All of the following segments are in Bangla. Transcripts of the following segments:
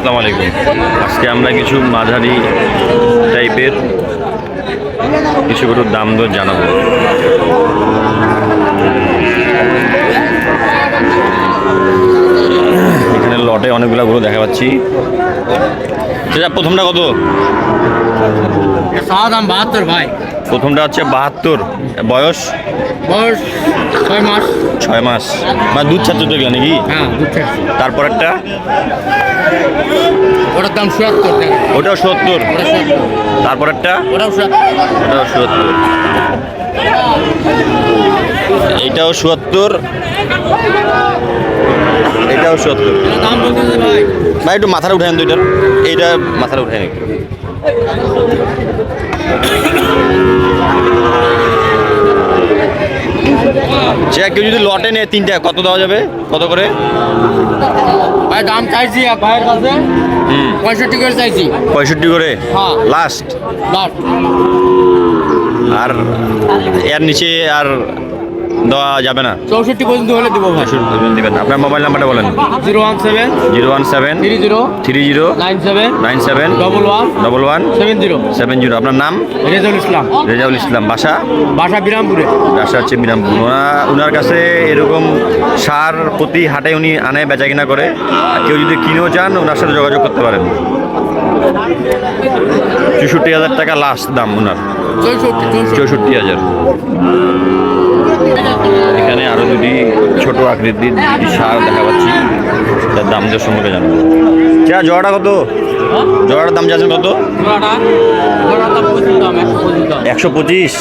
আসসালামু আলাইকুম। আজকে আমরা কিছু মাঝারি টাইপের কিছু গরুর দাম দর জানাবো। এখানে লটে অনেকগুলো গরু দেখা পাচ্ছি। সেটা প্রথমটা কত? দাম 72 ভাই। প্রথমটা হচ্ছে 72। বয়স? বয়স 6 মাস। 6 মাস মানে দুধ ছাড়ছে তো এগুলো নাকি? হ্যাঁ, দুধ ছাড়ছে। তারপরেরটা? ওটার দাম 77 টাকা। ওটাও 70। তারপরেরটা? ওটাও 70। ওটাও 70। এইটাও 70। এটাও 70। দাম বলতেছে ভাই। ভাই একটু মাথাটা উঠেন দুইটার। এইটা মাথাটা উঠেন একটু। যে কেউ যদি লটে নেয় তিনটা কত দেওয়া যাবে? কত করে? ভাই দাম চাইছি এক ভাইয়ের কাছে 65 করে চাইছি। 65 করে? হ্যাঁ। লাস্ট? লাস্ট। আর এর নিচে আর দেওয়া যাবে না? 64 পর্যন্ত হলে দেবো ভাই। দিবেন। আপনার মোবাইল নাম্বারটা বলেন। 017 017 30 97 97 11 11 70 70। আপনার নাম? রেজাউল ইসলাম। রেজাউল ইসলাম। বাসা? বাসা বিরামপুরে। বাসা হচ্ছে বিরামপুর। ওনার কাছে এরকম সার প্রতি হাটে উনি আনে বেচা কিনা করে। আর কেউ যদি কিনেও চান ওনার সাথে যোগাযোগ করতে পারেন। 64,000 টাকা লাস্ট দাম ওনার। 64,000। এখানে আরো দুটি ছোট আকৃতির দুটি সার দেখা পাচ্ছি। তার দাম দর সম্পর্কে জানবো। চা জোড়াটা কত? জোড়াটার দাম যাচ্ছেন কত? 125।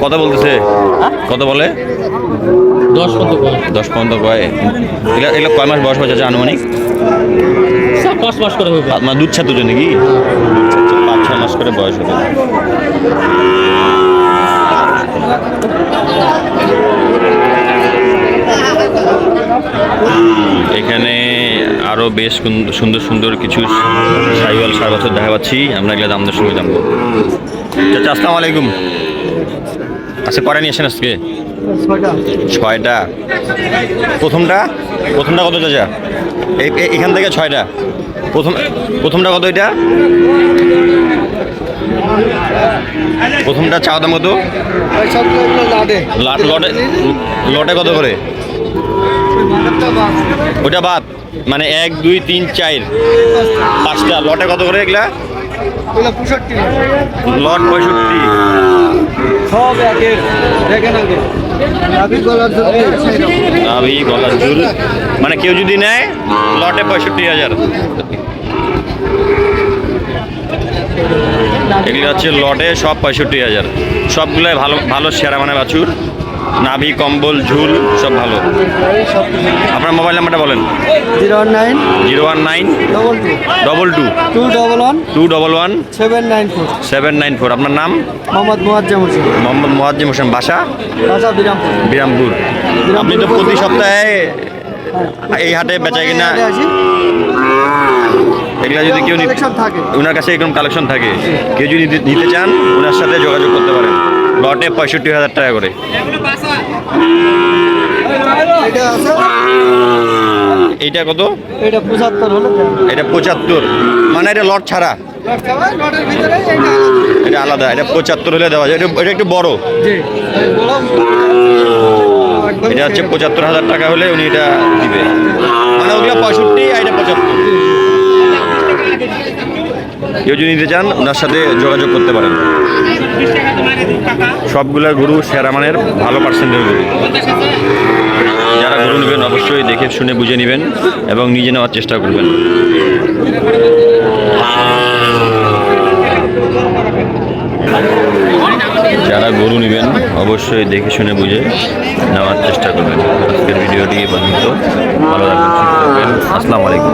কত বলতেছে? কত বলে? 10 পর্যন্ত কয়। এগুলো কয় মাস বয়স হয়েছে আনুমানিক? 5 মাস করে হবে। আপনার দুধ ছাড়তো নাকি? 5-6 মাস করে বয়স হতে। এখানে আরো বেশ সুন্দর সুন্দর কিছু সাইওয়াল সার বছর দেখা পাচ্ছি। আমরা এগুলো দাম দর সঙ্গে জানবো। চাচা আসসালামু আলাইকুম। আচ্ছা কয়টা নিয়ে আসেন আজকে? 6টা। প্রথমটা কত চাচা? এখান থেকে 6টা। প্রথমটা কত? এটা প্রথমটা চাওয়া দাম কত? লটে কত করে? ওটা বাদ মানে 1 2 3 4 5টা লটে কত করে এগুলা? লট 65। সব একের দেখেন আগে। নাভি গলার ঝুল মানে কেউ যদি নেয় লটে 65,000। এগুলো হচ্ছে লটে সব 65,000। সবগুলাই ভালো ভালো সেরা মানে বাছুর। নাভি কম্বল ঝুল সব ভালো। আপনার মোবাইল নাম্বারটা বলেন। 019 019 22 211 794। আপনার নাম? মোহাম্মদ মোয়াজ্জেম হোসেন। বাসা? বিরামপুর। আপনি তো প্রতি সপ্তাহে এই হাটে বেচা কিনা এগুলা যদি কেউ ওনার কাছে এরকম কালেকশন থাকে, কেউ যদি নিতে চান ওনার সাথে যোগাযোগ করতে পারেন। লটে 65,000 টাকা করে। এইটা কত? এটা 75 হলো। এটা 75 মানে এটা লট ছাড়া? এটা আলাদা। এটা 75 হলে দেওয়া যায়। এটা একটু বড়। এটা হচ্ছে 75,000 টাকা হলে উনি এটা দিবে। মানে ওগুলো 65 আর এটা 75। কেউ যদি নিতে চান ওনার সাথে যোগাযোগ করতে পারেন। সবগুলা গরু সেরা মানের ভালো পার্সেন্টের গরু। যারা গরু নেবেন অবশ্যই দেখে শুনে বুঝে নেবেন এবং নিজে নেওয়ার চেষ্টা করবেন। যারা গরু নেবেন অবশ্যই দেখে শুনে বুঝে নেওয়ার চেষ্টা করবেন। আজকের ভিডিওটি পর্যন্ত ভালো থাকবেন, সুস্থ থাকবেন। আসসালামু আলাইকুম।